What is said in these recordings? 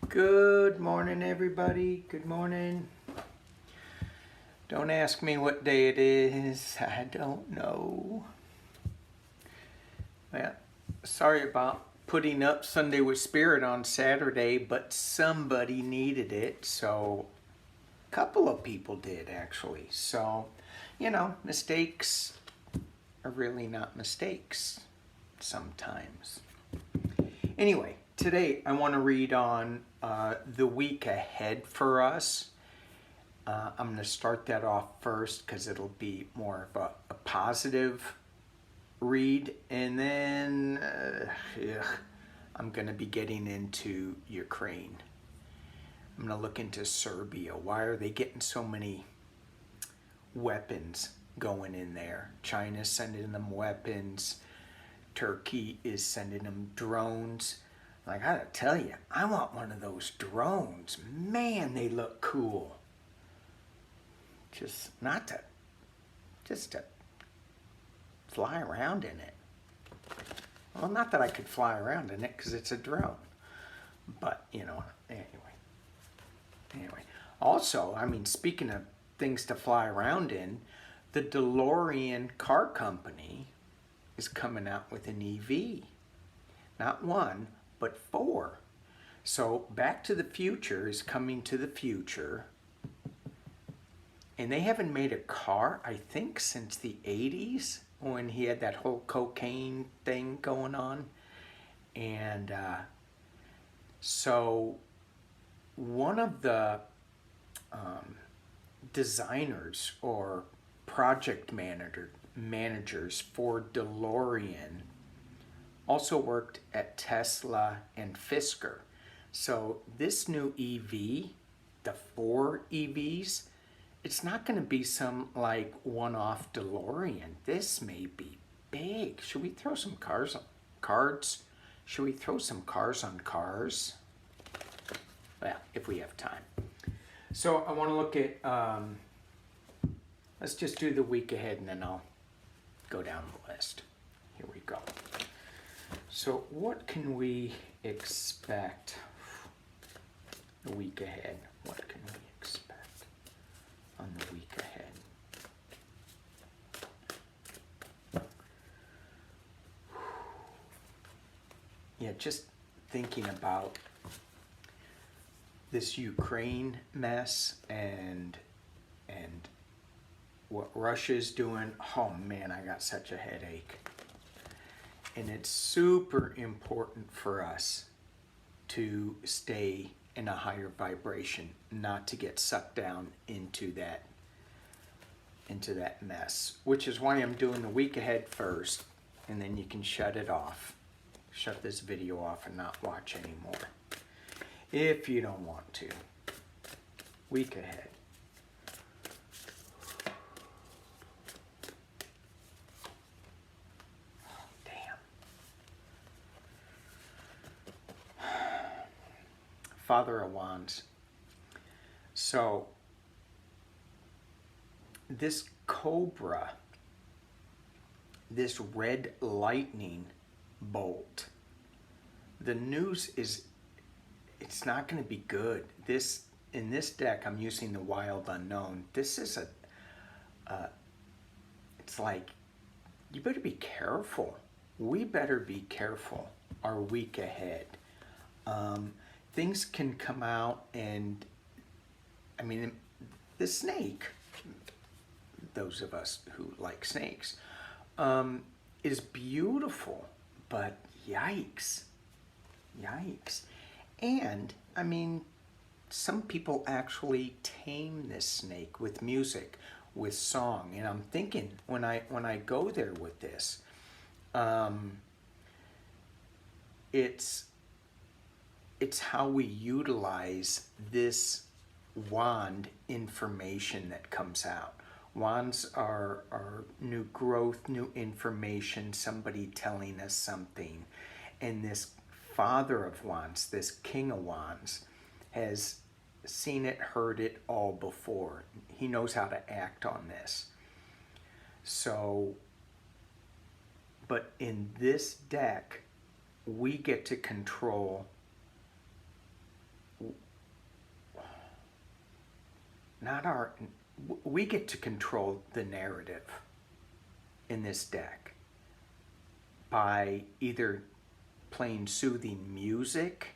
Good morning, everybody. Good morning. Don't ask me what day it is. I don't know. Well, sorry about putting up Sunday with Spirit on Saturday, but somebody needed it. So, a couple of people did actually. So, mistakes are really not mistakes sometimes. Anyway, today I want to read on the week ahead for us. I'm going to start that off first because it'll be more of a positive read. And then I'm going to be getting into Ukraine. I'm going to look into Serbia. Why are they getting so many weapons going in there? China's sending them weapons. Turkey is sending them drones. I gotta tell you, I want one of those drones. Man, they look cool. Just to fly around in it. Well, not that I could fly around in it because it's a drone. But, anyway. Also, speaking of things to fly around in, the DeLorean car company is coming out with an EV. Not one, but 4. So Back to the Future is coming to the future. And they haven't made a car, I think, since the 80s when he had that whole cocaine thing going on. And so one of the designers or project managers for DeLorean also worked at Tesla and Fisker. So this new EV, the 4 EVs, it's not going to be some like one-off DeLorean. This may be big. Should we throw some cards? Should we throw some cars on cars? Well, if we have time. So I want to look at, let's just do the week ahead and then I'll go down the list. Here we go. So what can we expect the week ahead? What can we expect on the week ahead? Yeah, just thinking about this Ukraine mess and what Russia's doing. Oh man, I got such a headache. And it's super important for us to stay in a higher vibration, not to get sucked down into that mess, which is why I'm doing the week ahead first, and then you can shut it off. Shut this video off and not watch anymore if you don't want to. Week ahead. Father of Wands. So this cobra, this red lightning bolt, the news is it's not going to be good. In this deck, I'm using the Wild Unknown. This is it's like, you better be careful. We better be careful our week ahead. Things can come out and, the snake, those of us who like snakes, is beautiful, but yikes. And, some people actually tame this snake with music, with song. And I'm thinking, when I go there with this, it's how we utilize this wand information that comes out. Wands are new growth, new information, somebody telling us something. And this Father of Wands, this King of Wands, has seen it, heard it all before. He knows how to act on this. So, but in this deck, we get to control not our, we get to control the narrative in this deck by either playing soothing music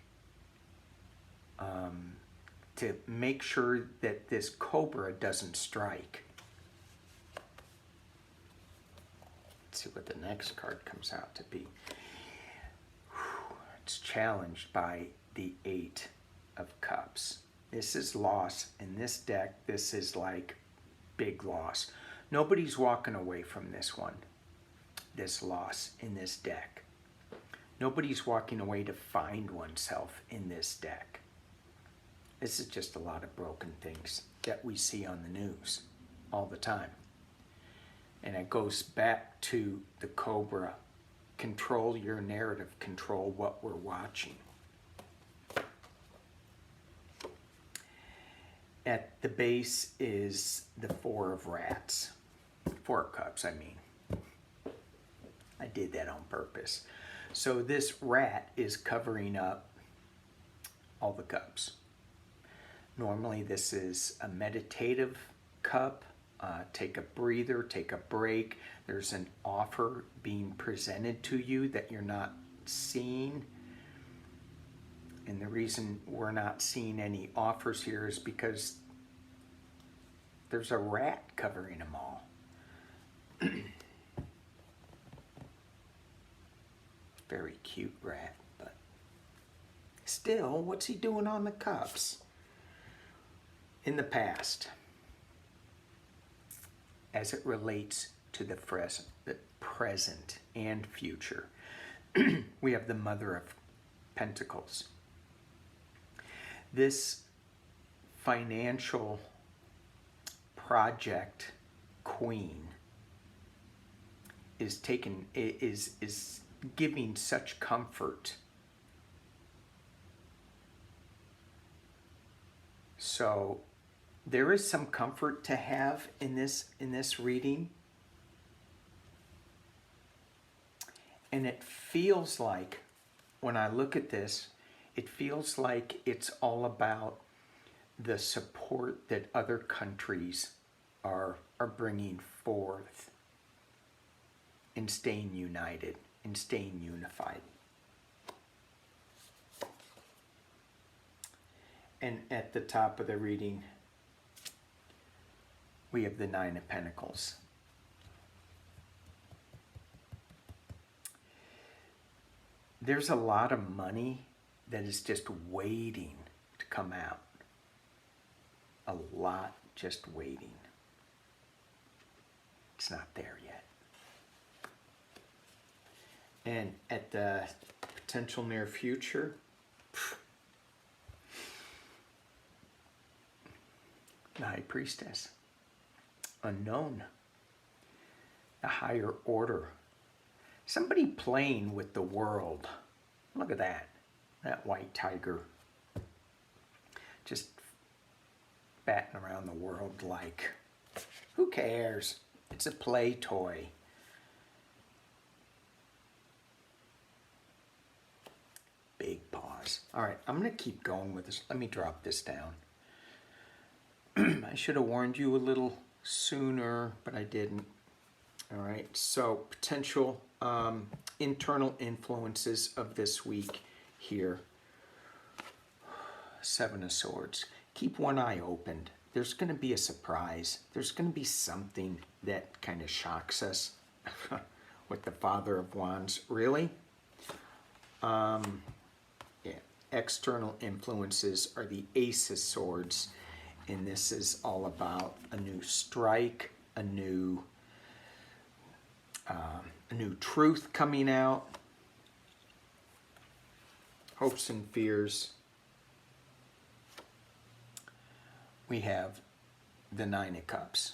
to make sure that this cobra doesn't strike. Let's see what the next card comes out to be. It's challenged by the Eight of Cups. This is loss in this deck. This is like big loss. Nobody's walking away from this one, this loss in this deck. Nobody's walking away to find oneself in this deck. This is just a lot of broken things that we see on the news all the time. And it goes back to the Cobra. Control your narrative, control what we're watching. At the base is the Four of Rats. Four of Cups, I mean. I did that on purpose. So this rat is covering up all the cups. Normally this is a meditative cup. Take a breather, take a break. There's an offer being presented to you that you're not seeing. And the reason we're not seeing any offers here is because there's a rat covering them all. Very cute rat, but still, what's he doing on the cups? In the past, as it relates to the present and future, we have the Mother of Pentacles. This financial project queen is giving such comfort. So there is some comfort to have in this reading. And it feels like, when I look at this, it feels like it's all about the support that other countries are bringing forth in staying united, in staying unified. And at the top of the reading, we have the Nine of Pentacles. There's a lot of money that is just waiting to come out. A lot just waiting. It's not there yet. And at the potential near future, the High Priestess. Unknown. The higher order. Somebody playing with the world. Look at that. That white tiger. Just batting around the world like, who cares? It's a play toy. Big pause. All right, I'm going to keep going with this. Let me drop this down. I should have warned you a little sooner, but I didn't. All right, so potential internal influences of this week here. Seven of Swords. Keep one eye opened. There's going to be a surprise. There's going to be something that kind of shocks us with the Father of Wands. Really? Yeah. External influences are the Ace of Swords. And this is all about a new strike, a new truth coming out, hopes and fears. We have the Nine of Cups.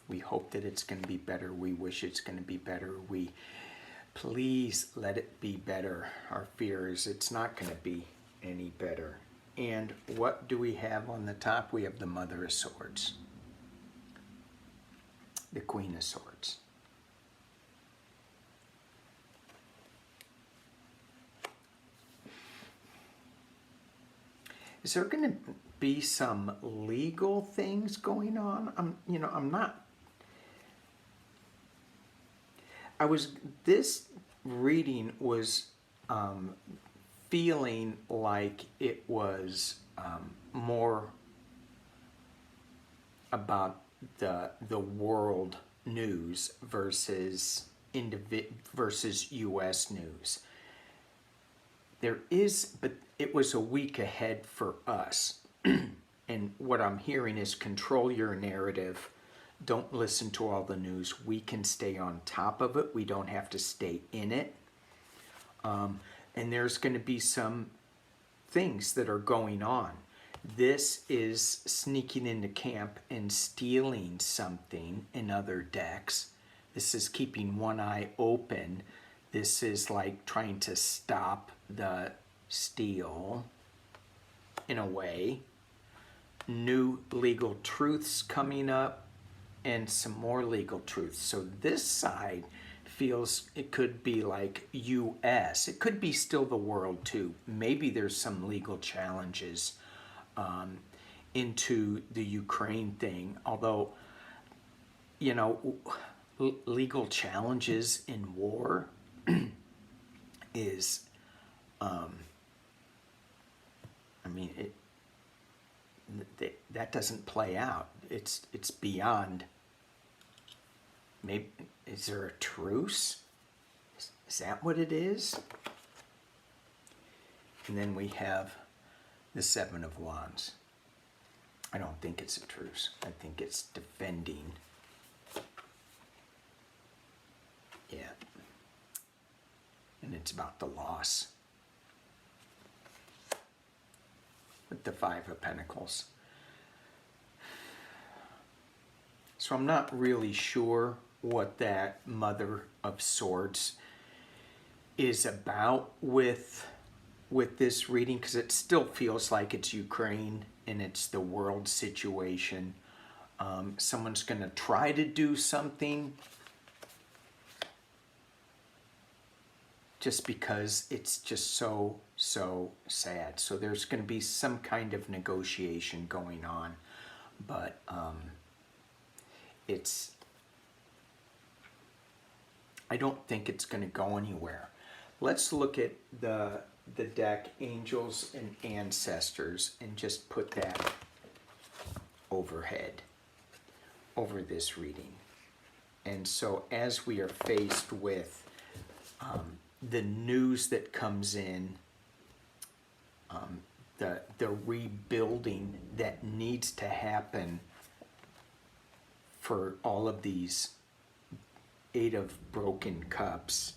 We hope that it's going to be better. We wish it's going to be better. We please let it be better. Our fear is it's not going to be any better. And what do we have on the top? We have the Mother of Swords. The Queen of Swords. Is there going to be some legal things going on? I'm not. This reading was feeling like it was more about the world news versus versus U.S. news. But it was a week ahead for us. And what I'm hearing is control your narrative. Don't listen to all the news. We can stay on top of it. We don't have to stay in it. And there's going to be some things that are going on. This is sneaking into camp and stealing something in other decks. This is keeping one eye open. This is like trying to stop the steal in a way. New legal truths coming up and some more legal truths. So this side feels it could be like US. It could be still the world too. Maybe there's some legal challenges into the Ukraine thing. Although, legal challenges in war is, that doesn't play out. It's beyond. Maybe, is there a truce? Is that what it is? And then we have the Seven of Wands. I don't think it's a truce. I think it's defending. Yeah. And it's about the loss. With the Five of Pentacles. So I'm not really sure what that Mother of Swords is about with this reading, because it still feels like it's Ukraine and it's the world situation. Someone's going to try to do something just because it's just so sad. So there's going to be some kind of negotiation going on, but I don't think it's going to go anywhere. Let's look at the deck Angels and Ancestors and just put that overhead over this reading. And so as we are faced with the news that comes in, the rebuilding that needs to happen for all of these Eight of Broken Cups,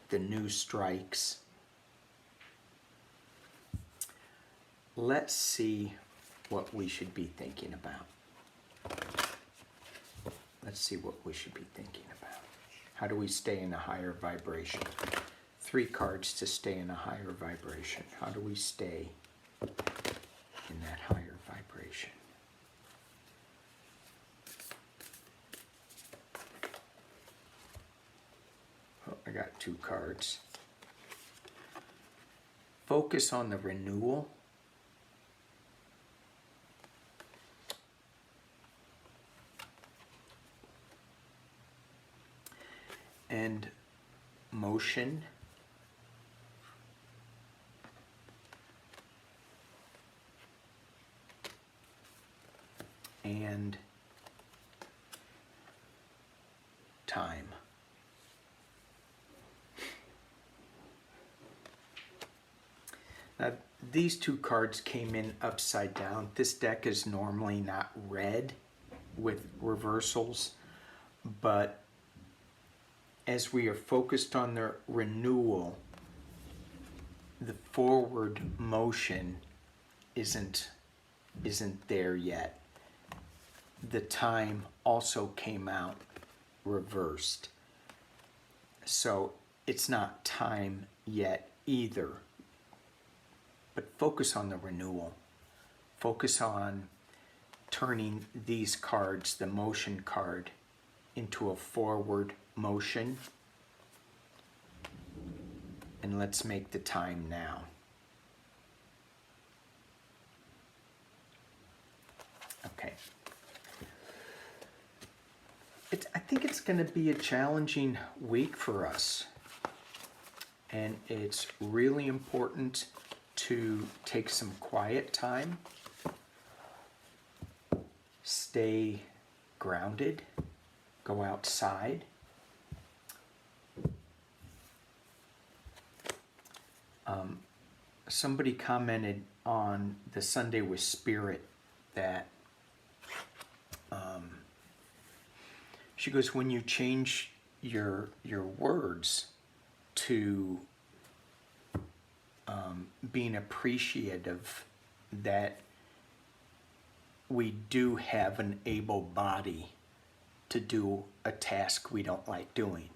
the new strikes. Let's see what we should be thinking about. Let's see what we should be thinking about. How do we stay in a higher vibration? 3 cards to stay in a higher vibration. How do we stay in that higher vibration? Oh, I got 2 cards. Focus on the renewal. And motion. And time. Now, these 2 cards came in upside down. This deck is normally not red with reversals, but as we are focused on the renewal, the forward motion isn't there yet. The time also came out reversed. So it's not time yet either. But focus on the renewal. Focus on turning these cards, the motion card, into a forward motion. and let's make the time now. Okay. I think it's going to be a challenging week for us. And it's really important to take some quiet time, stay grounded, go outside. Somebody commented on the Sunday with Spirit that she goes, when you change your words to being appreciative that we do have an able body to do a task we don't like doing.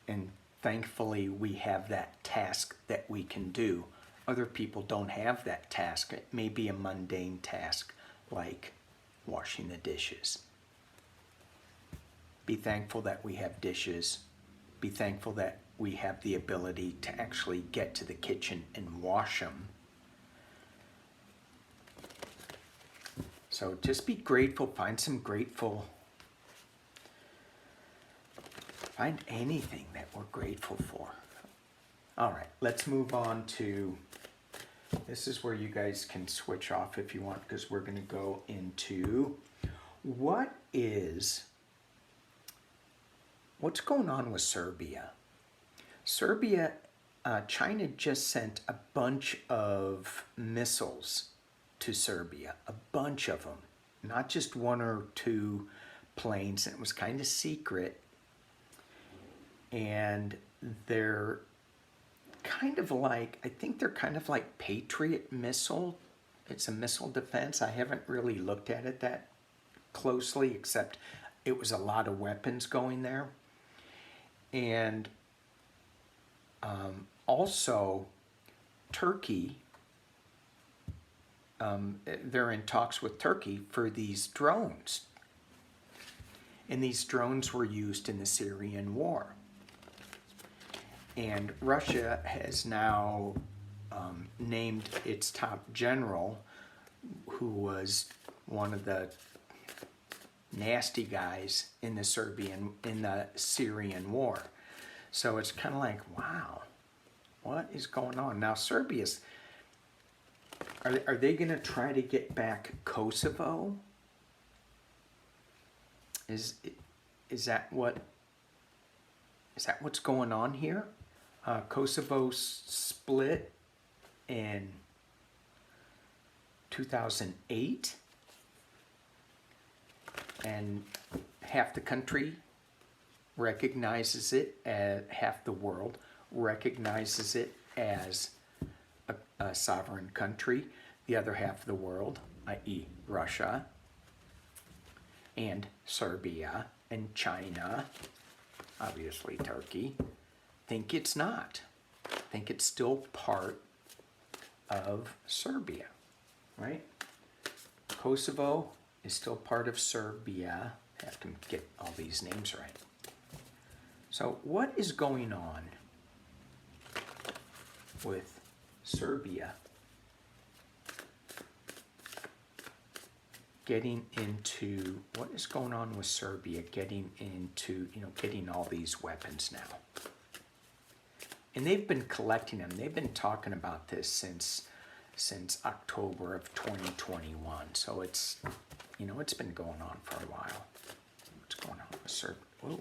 And thankfully we have that task that we can do. Other people don't have that task. It may be a mundane task like washing the dishes. Be thankful that we have dishes. Be thankful that we have the ability to actually get to the kitchen and wash them. So just be grateful. Find anything that we're grateful for. All right, let's move on to, this is where you guys can switch off if you want, because we're going to go into what's going on with Serbia. Serbia, China just sent a bunch of missiles to Serbia, a bunch of them, not just one or two planes. It was kind of secret, and they're kind of like, I think they're kind of like Patriot missile. It's a missile defense. I haven't really looked at it that closely, except it was a lot of weapons going there. And also Turkey, they're in talks with Turkey for these drones. And these drones were used in the Syrian war. And Russia has now named its top general, who was one of the nasty guys in the Syrian war. So it's kind of like, wow, what is going on? Now Serbia's, are they going to try to get back Kosovo? Is that what's going on here? Kosovo split in 2008, and half the country recognizes it, half the world recognizes it as a sovereign country. The other half of the world, i.e. Russia and Serbia and China, obviously Turkey, think it's not. Think it's still part of Serbia, right? Kosovo is still part of Serbia. I have to get all these names right. So what is going on with Serbia getting into, what is going on with Serbia getting into, getting all these weapons now? And they've been collecting them. They've been talking about this since October of 2021. So it's, it's been going on for a while. What's going on with Serbia? Whoa.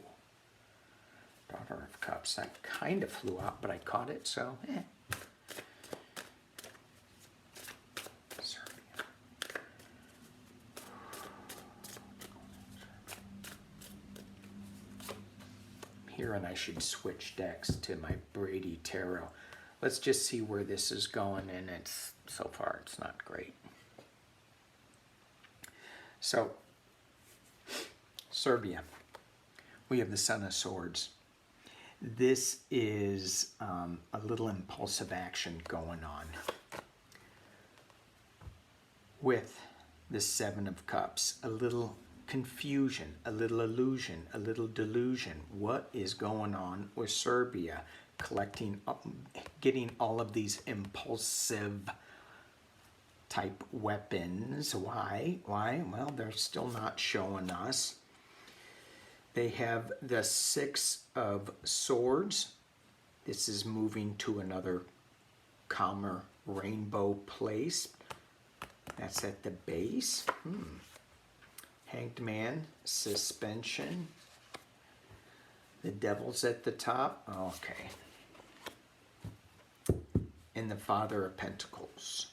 Daughter of Cups. That kind of flew out, but I caught it, so Serbia. Here, and I should switch decks to my Brady Tarot. Let's just see where this is going, and so far it's not great. So, Serbia. We have the Son of Swords. This is a little impulsive action going on with the Seven of Cups. A little confusion, a little illusion, a little delusion. What is going on with Serbia? getting all of these impulsive type weapons. Why? Well, they're still not showing us. They have the Six of Swords. This is moving to another calmer rainbow place. That's at the base. Hanged Man, suspension. The Devil's at the top. Okay. And the Father of Pentacles.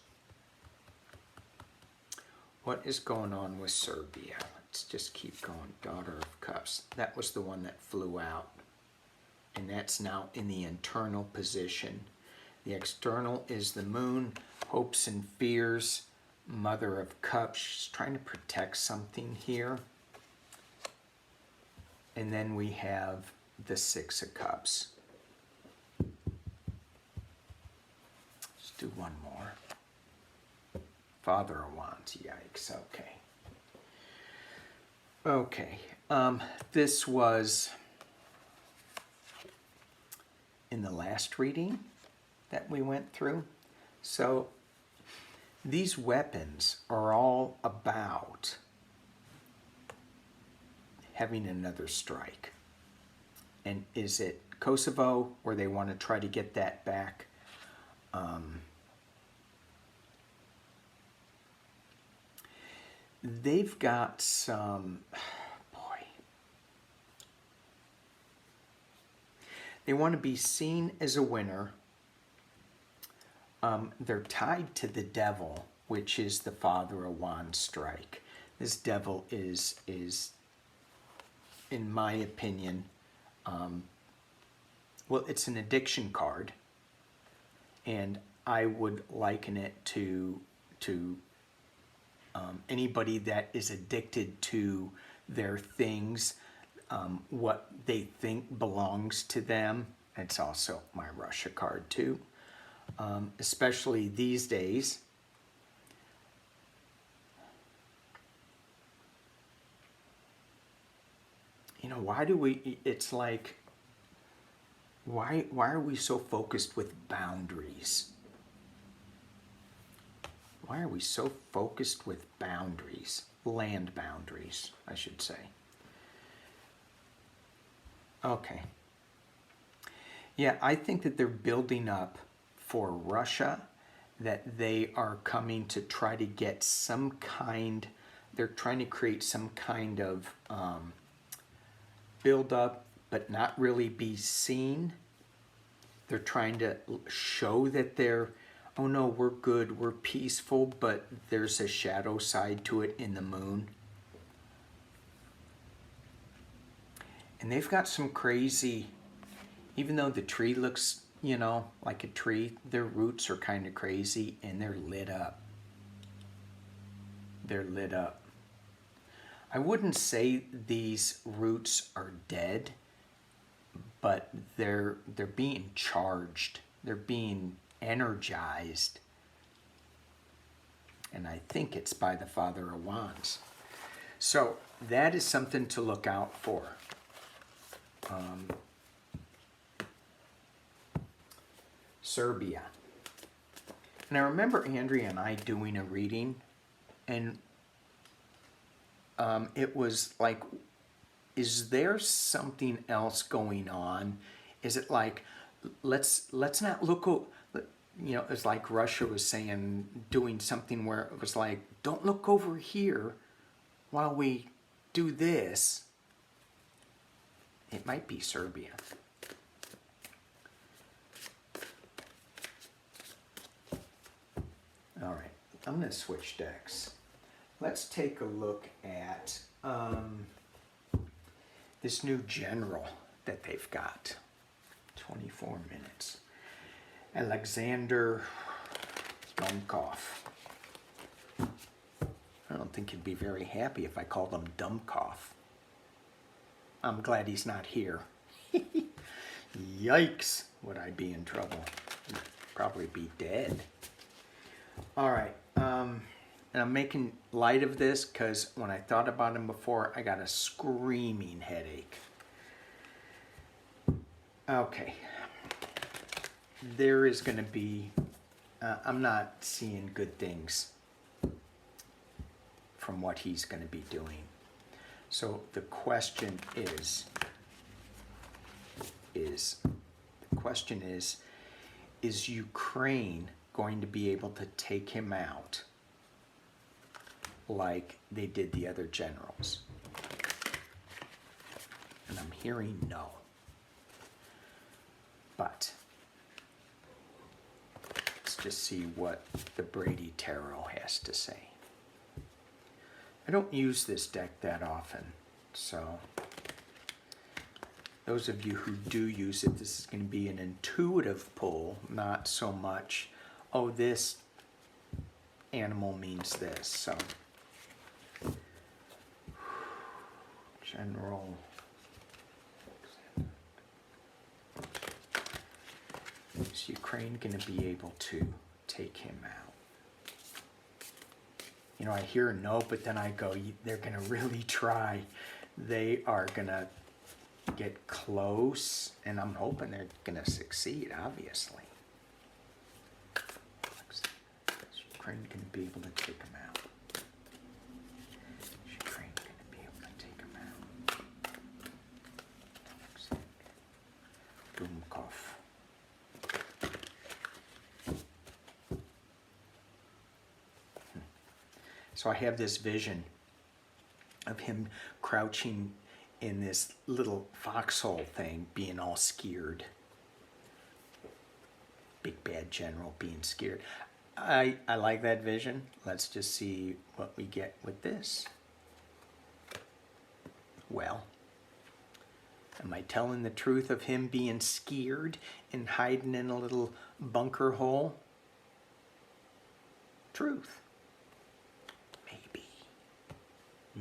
What is going on with Serbia? Let's just keep going. Daughter of Cups. That was the one that flew out. And that's now in the internal position. The external is the Moon, hopes and fears. Mother of Cups. She's trying to protect something here. And then we have the Six of Cups. Let's do one more. Father of Wands. Yikes. Okay. This was in the last reading that we went through. So these weapons are all about having another strike. And is it Kosovo, where they want to try to get that back? They've got some, they want to be seen as a winner. They're tied to the Devil, which is the Father of Wands strike. This Devil is in my opinion, well, it's an addiction card, and I would liken it to anybody that is addicted to their things, what they think belongs to them. It's also my Russia card too, especially these days. You know, why do we, it's like, why are we so focused with boundaries? Why are we so focused with boundaries? Land boundaries, I should say. Okay. Yeah, I think that they're building up for Russia, that they are coming to try to get some kind, they're trying to create some kind of build up, but not really be seen. They're trying to show that they're, oh no, we're good, we're peaceful, but there's a shadow side to it in the Moon. And they've got some crazy, even though the tree looks, you know, like a tree, their roots are kind of crazy, and they're lit up. They're lit up. I wouldn't say these roots are dead, but they're being charged. They're being energized. And I think it's by the Father of Wands. So that is something to look out for. Serbia. And I remember Andrea and I doing a reading, and it was like, is there something else going on? Is it like, let's not look, you know, it's like Russia was saying, doing something where it was like, don't look over here while we do this. It might be Serbia. All right, I'm going to switch decks. Let's take a look at this new general that they've got. 24 minutes. Alexander Dumkov. I don't think he'd be very happy if I called him Dumkov. I'm glad he's not here. Yikes, would I be in trouble? I'd probably be dead. All right, and I'm making light of this because when I thought about him before, I got a screaming headache. Okay, there is going to be, I'm not seeing good things from what he's going to be doing. So the question is Ukraine going to be able to take him out like they did the other generals? And I'm hearing no. But let's just see what the Brady Tarot has to say. I don't use this deck that often, so those of you who do use it, this is going to be an intuitive pull, not so much, oh, this animal means this. So, general. Is Ukraine going to be able to take him out? You know, I hear no, but then I go, they're going to really try. They are going to get close, and I'm hoping they're going to succeed, obviously. Is Ukraine going to be able to take him out? Is Ukraine going to be able to take him out? Doomkov. So I have this vision of him crouching in this little foxhole thing, being all scared. Big bad general being scared. I like that vision. Let's just see what we get with this. Well, am I telling the truth of him being scared and hiding in a little bunker hole? Truth.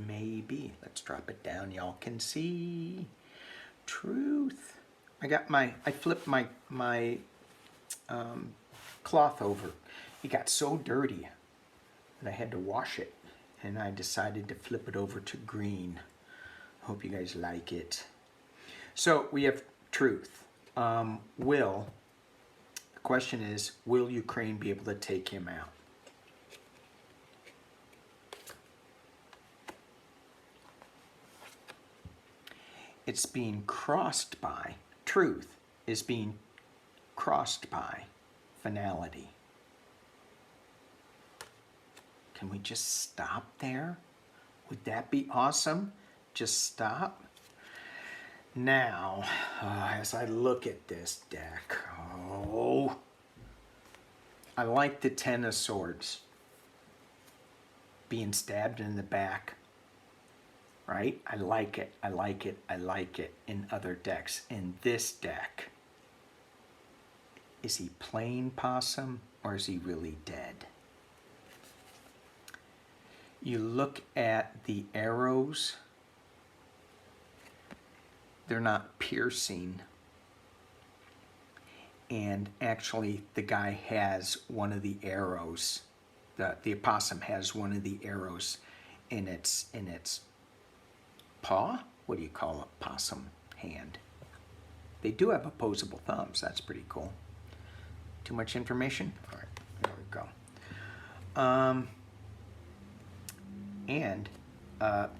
Maybe. Let's drop it down. Y'all can see. Truth. I flipped my cloth over. It got so dirty that I had to wash it. And I decided to flip it over to green. Hope you guys like it. So we have truth. The question is, will Ukraine be able to take him out? It's being crossed by, truth is being crossed by finality. Can we just stop there? Would that be awesome? Just stop? Now, as I look at this deck, I like the Ten of Swords. Being stabbed in the back. Right? I like it, I like it, I like it in other decks. In this deck, is he playing possum or is he really dead? You look at the arrows, they're not piercing. And actually the guy has one of the arrows, the opossum has one of the arrows in its paw? What do you call a possum hand? They do have opposable thumbs. That's pretty cool. Too much information? All right, there we go. And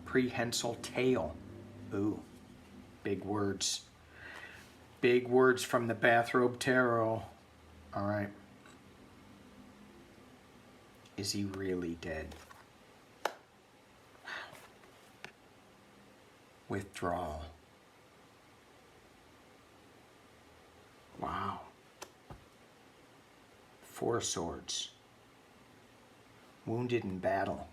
prehensile tail. Ooh, big words. Big words from the Bathrobe Tarot. All right. Is he really dead? Withdrawal. Wow. Four Swords. Wounded in battle.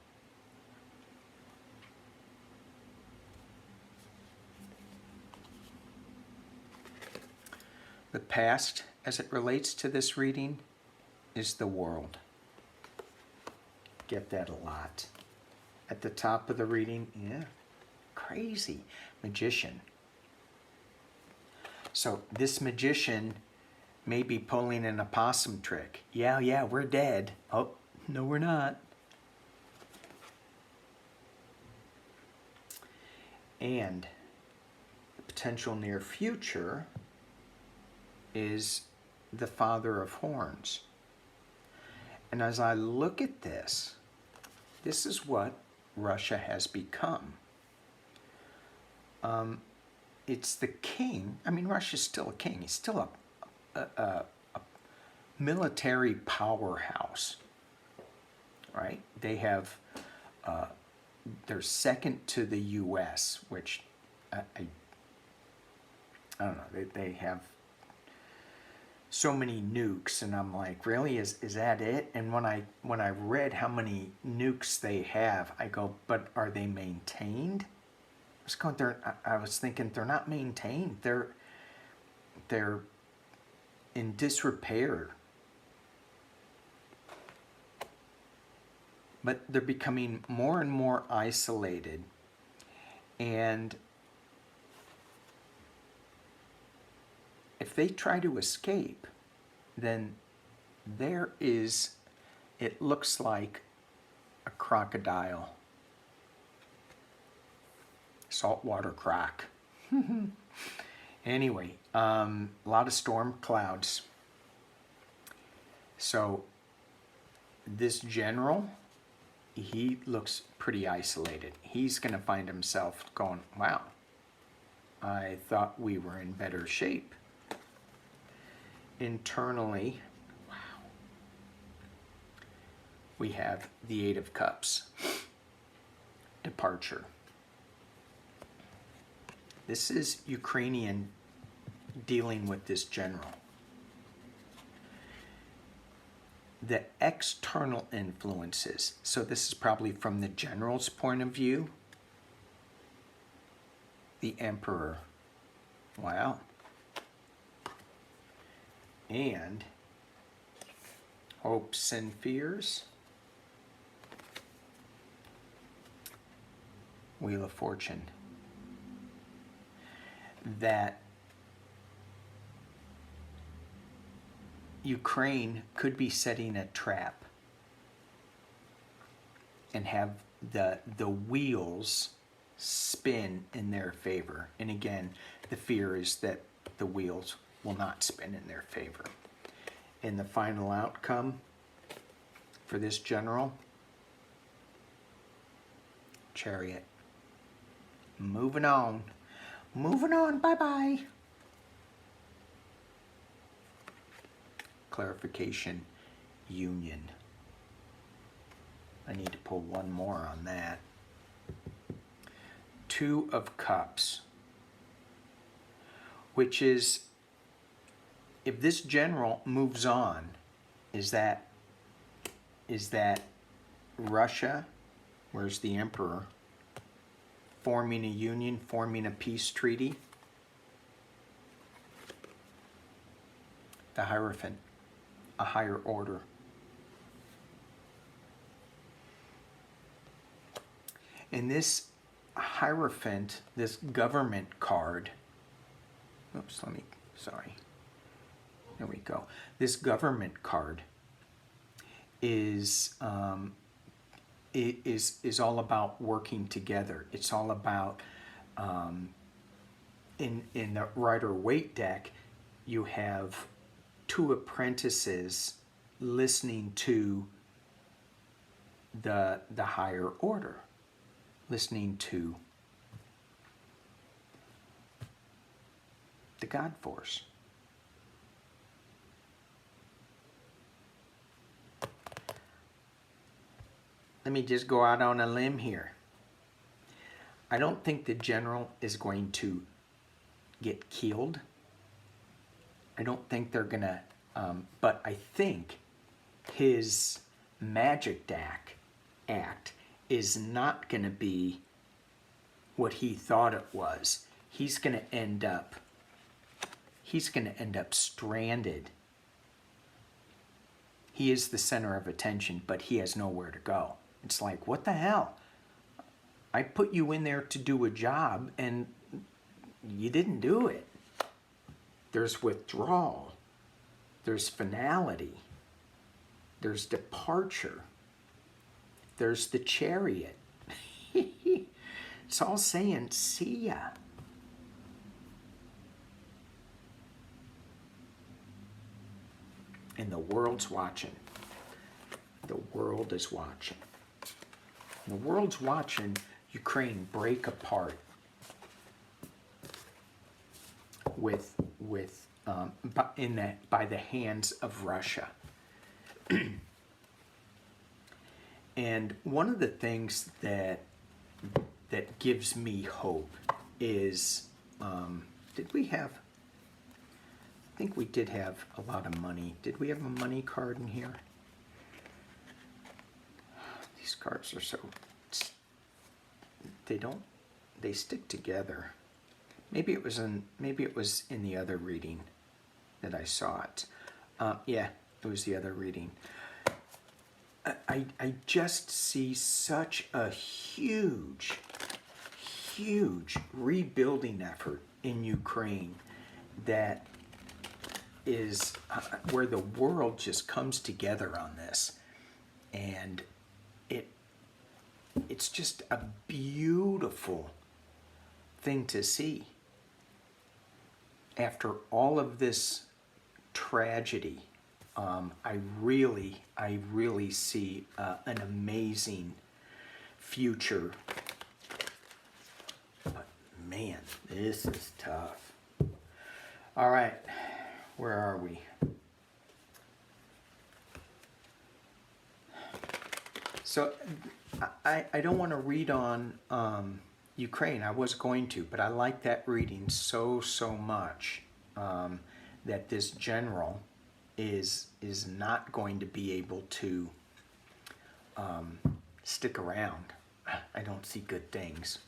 The past, as it relates to this reading, is the world. Get that a lot. At the top of the reading, yeah. Crazy. Magician. So this magician may be pulling an opossum trick. Yeah, we're dead. Oh, no, we're not. And the potential near future is the father of horns. And as I look at this, this is what Russia has become. It's the king. I mean, Russia's still a king. He's still a military powerhouse, right? They have, they're second to the U.S., which I don't know. They have so many nukes, and I'm like, really, is that it? And when I read how many nukes they have, I go, but are they maintained? I was thinking they're not maintained. They're in disrepair. But they're becoming more and more isolated, and if they try to escape, then there is, it looks like a crocodile. Saltwater croc. Anyway, a lot of storm clouds. So this general, he looks pretty isolated. He's going to find himself going, wow, I thought we were in better shape. Internally, wow, we have the Eight of Cups. Departure. This is Ukrainian dealing with this general. The external influences. So this is probably from the general's point of view. The emperor. Wow. And hopes and fears. Wheel of Fortune. That Ukraine could be setting a trap and have the wheels spin in their favor. And again, the fear is that the wheels will not spin in their favor. And the final outcome for this general, Chariot. Moving on. Moving on, bye-bye. Clarification, union. I need to pull one more on that. Two of Cups, which is, if this general moves on, is that Russia, where's the emperor, forming a union, forming a peace treaty? The Hierophant, a higher order. And this Hierophant, this government card, oops, sorry. There we go. This government card is all about working together. It's all about, in the Rider-Waite deck, you have two apprentices listening to the higher order, listening to the God Force. Let me just go out on a limb here. I don't think the general is going to get killed. I don't think they're gonna, but I think his magic act is not gonna be what he thought it was. He's gonna end up stranded. He is the center of attention, but he has nowhere to go. It's like, what the hell? I put you in there to do a job and you didn't do it. There's withdrawal. There's finality. There's departure. There's the Chariot. It's all saying, see ya. And the world's watching. The world is watching. The world's watching Ukraine break apart by the hands of Russia. And one of the things that gives me hope is, did we have? I think we did have a lot of money. Did we have a money card in here? These cards are so, they stick together. Maybe it was in the other reading that I saw it. Yeah, it was the other reading. I just see such a huge rebuilding effort in Ukraine that is where the world just comes together on this, and it's just a beautiful thing to see after all of this tragedy. I really see an amazing future. But man, this is tough. All right, where are we? So I don't want to read on Ukraine. I was going to, but I like that reading so much that this general is not going to be able to stick around. I don't see good things,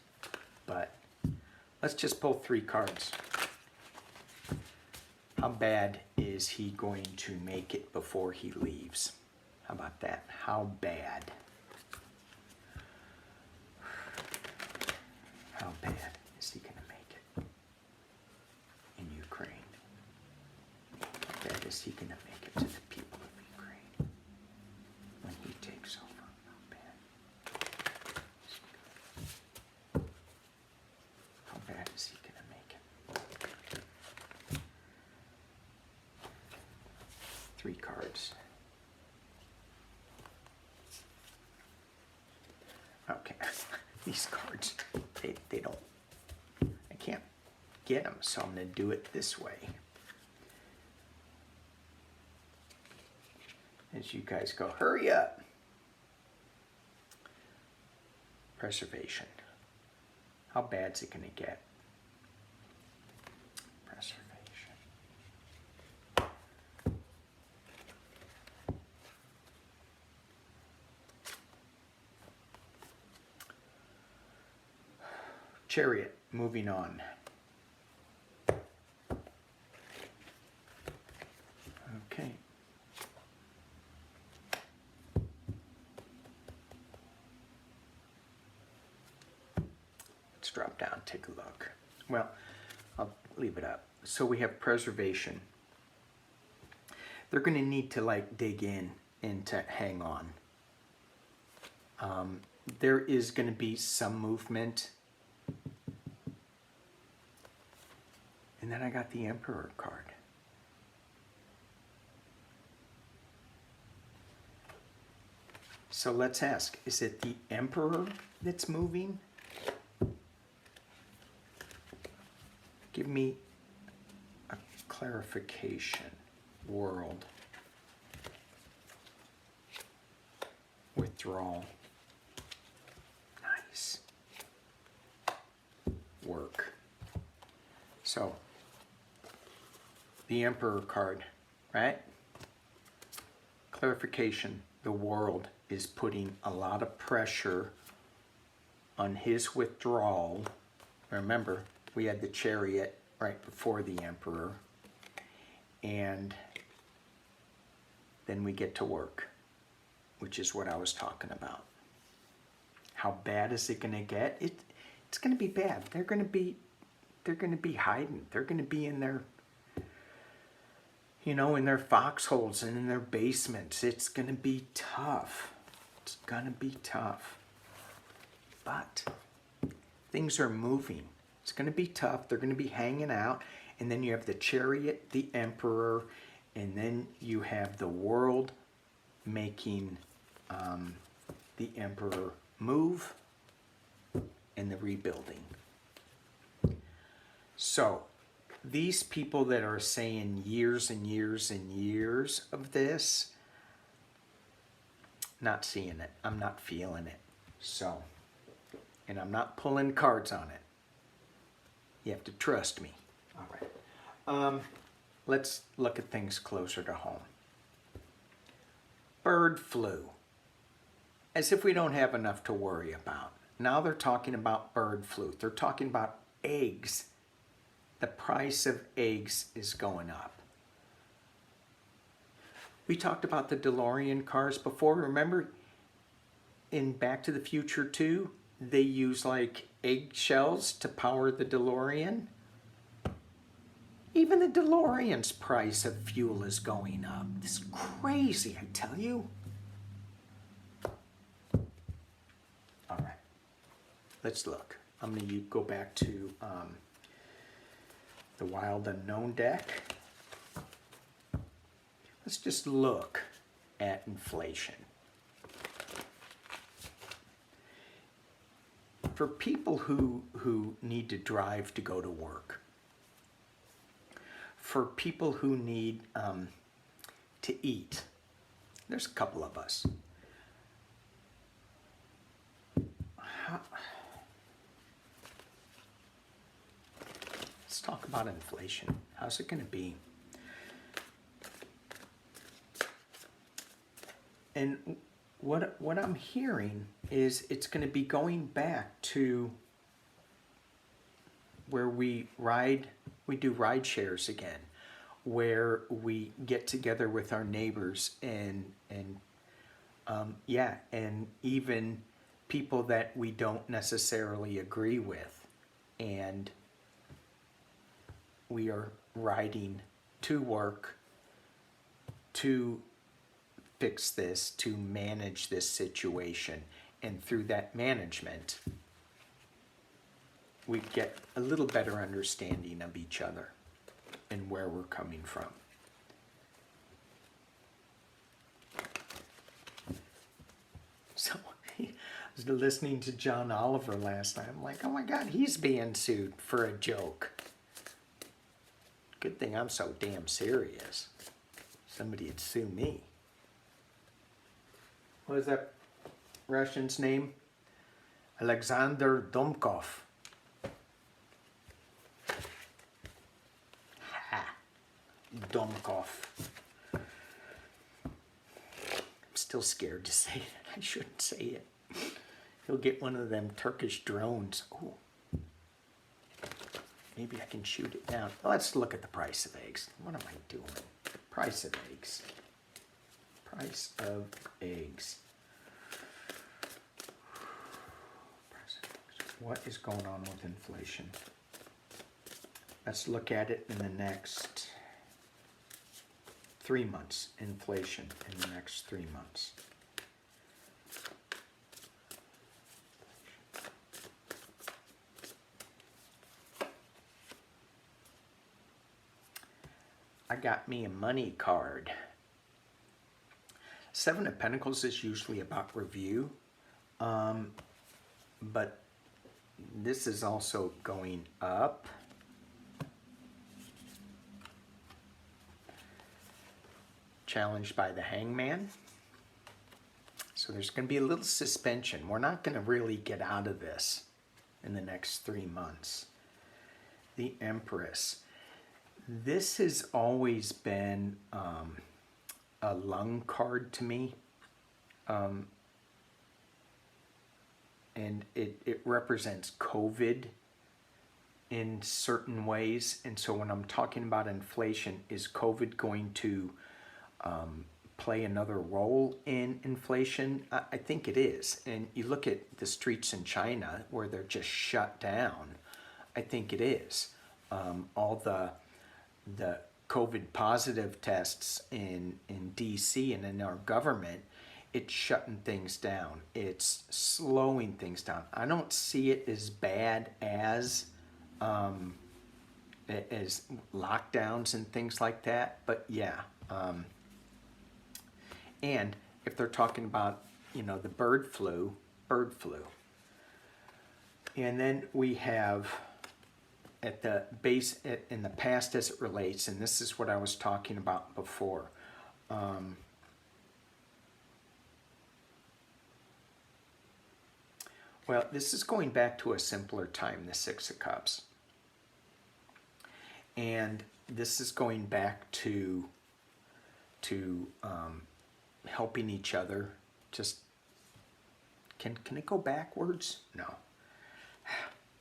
but let's just pull 3 cards. How bad is he going to make it before he leaves? How about that? How bad? How bad is he going to make it in Ukraine? How bad is he going to make it to the people of Ukraine when he takes over? How bad? How bad is he going to make it? 3 cards. Okay, these cards, they don't, I can't get them, so I'm going to do it this way. As you guys go, hurry up. Preservation. How bad's it going to get? Preservation. Chariot, moving on. Okay. Let's drop down, take a look. Well, I'll leave it up. So we have preservation. They're going to need to dig in and to hang on. There is going to be some movement. And then I got the Emperor card. So let's ask, is it the Emperor that's moving? Give me a clarification. World. Withdrawal. Nice. Work. So, the Emperor card, right? Clarification. The world is putting a lot of pressure on his withdrawal. Remember, we had the Chariot right before the Emperor. And then we get to work, which is what I was talking about. How bad is it going to get? It's going to be bad. They're going to be hiding. They're going to be in their, in their foxholes and in their basements. It's going to be tough. It's going to be tough. But things are moving. It's going to be tough. They're going to be hanging out. And then you have the Chariot, the Emperor, And then you have the world making the emperor move and the rebuilding. So these people that are saying years and years and years of this, not seeing it. I'm not feeling it. So, and I'm not pulling cards on it. You have to trust me. All right. Let's look at things closer to home. Bird flu. As if we don't have enough to worry about. Now they're talking about bird flu. They're talking about eggs. The price of eggs is going up. We talked about the DeLorean cars before. Remember in Back to the Future 2, they use like eggshells to power the DeLorean? Even the DeLorean's price of fuel is going up. This is crazy, I tell you. All right, let's look. I'm going to go back to the Wild Unknown deck. Let's just look at inflation. For people who need to drive to go to work, for people who need to eat, there's a couple of us. Let's talk about inflation. How's it going to be? And what I'm hearing is it's going to be going back to where we do ride shares again, where we get together with our neighbors and even people that we don't necessarily agree with, and we are riding to work to fix this, to manage this situation. And through that management, we get a little better understanding of each other and where we're coming from. So I was listening to John Oliver last night. I'm like, oh my God, he's being sued for a joke. Good thing I'm so damn serious. Somebody would sue me. What is that Russian's name? Alexander Domkov. Ha! Domkov. I'm still scared to say it. I shouldn't say it. He'll get one of them Turkish drones. Ooh. Maybe I can shoot it down. Let's look at the price of eggs. What am I doing? Price of eggs. Price of eggs. What is going on with inflation? Let's look at it in the next 3 months. Inflation in the next 3 months. I got me a money card. Seven of Pentacles is usually about review, but this is also going up. Challenged by the Hangman. So there's going to be a little suspension. We're not going to really get out of this in the next 3 months. The Empress. This has always been a lung card to me. And it represents COVID in certain ways. And so when I'm talking about inflation, is COVID going to play another role in inflation? I think it is. And you look at the streets in China where they're just shut down. I think it is. All the COVID positive tests in DC and in our government, it's shutting things down. It's slowing things down. I don't see it as bad as as lockdowns and things like that. But yeah, and if they're talking about, you know, the bird flu. And then we have at the base, in the past as it relates, and this is what I was talking about before. Well, this is going back to a simpler time, the Six of Cups. And this is going back to helping each other. Just, can it go backwards? No.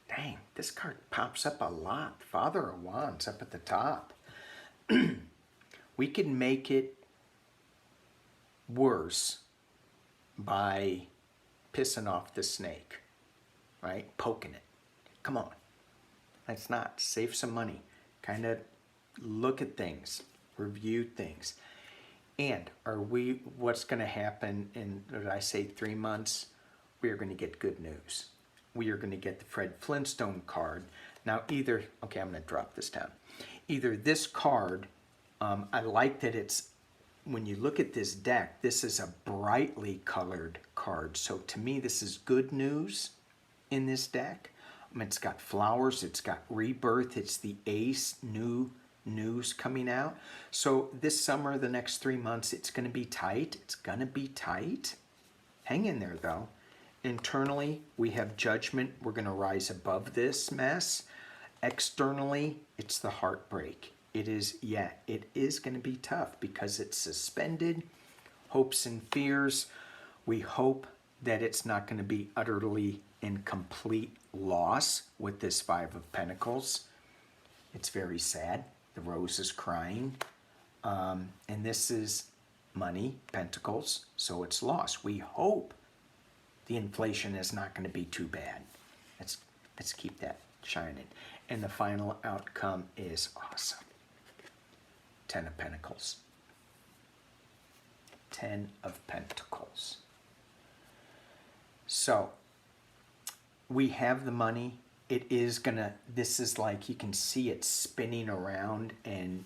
Dang, this card pops up a lot. Father of Wands up at the top. We can make it worse by pissing off the snake, right? Poking it. Come on. That's not. Save some money. Kind of look at things. Review things. And what's going to happen in, did I say 3 months? We are going to get good news. We are going to get the Fred Flintstone card. Now either, okay, I'm going to drop this down. Either this card, I like that it's, when you look at this deck, this is a brightly colored card. So to me, this is good news in this deck. It's got flowers, it's got rebirth, it's the ace, new news coming out. So this summer, the next 3 months, it's going to be tight. It's going to be tight. Hang in there, though. Internally, we have judgment. We're going to rise above this mess. Externally, it's the heartbreak. It is, yeah, it is going to be tough because it's suspended. Hopes and fears. We hope that it's not going to be utterly and complete loss with this Five of Pentacles. It's very sad. The rose is crying. And this is money, pentacles, so it's loss. We hope the inflation is not going to be too bad. Let's keep that shining. And the final outcome is awesome. 10 of Pentacles. 10 of Pentacles. So, we have the money. It is gonna, this is like, you can see it spinning around and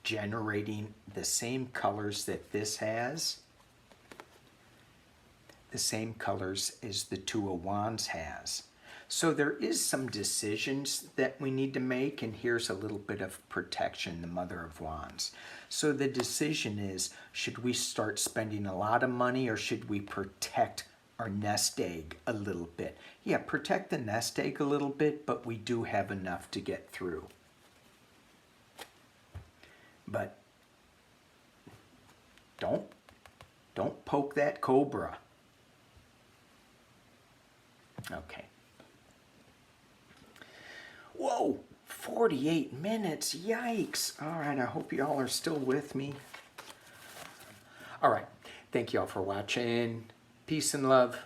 generating the same colors that this has. The same colors as the Two of Wands has. So there is some decisions that we need to make, and here's a little bit of protection, the Mother of Wands. So the decision is, should we start spending a lot of money, or should we protect our nest egg a little bit? Yeah, protect the nest egg a little bit, but we do have enough to get through. But don't poke that cobra. Okay. Whoa, 48 minutes, yikes. All right, I hope y'all are still with me. All right, thank y'all for watching. Peace and love.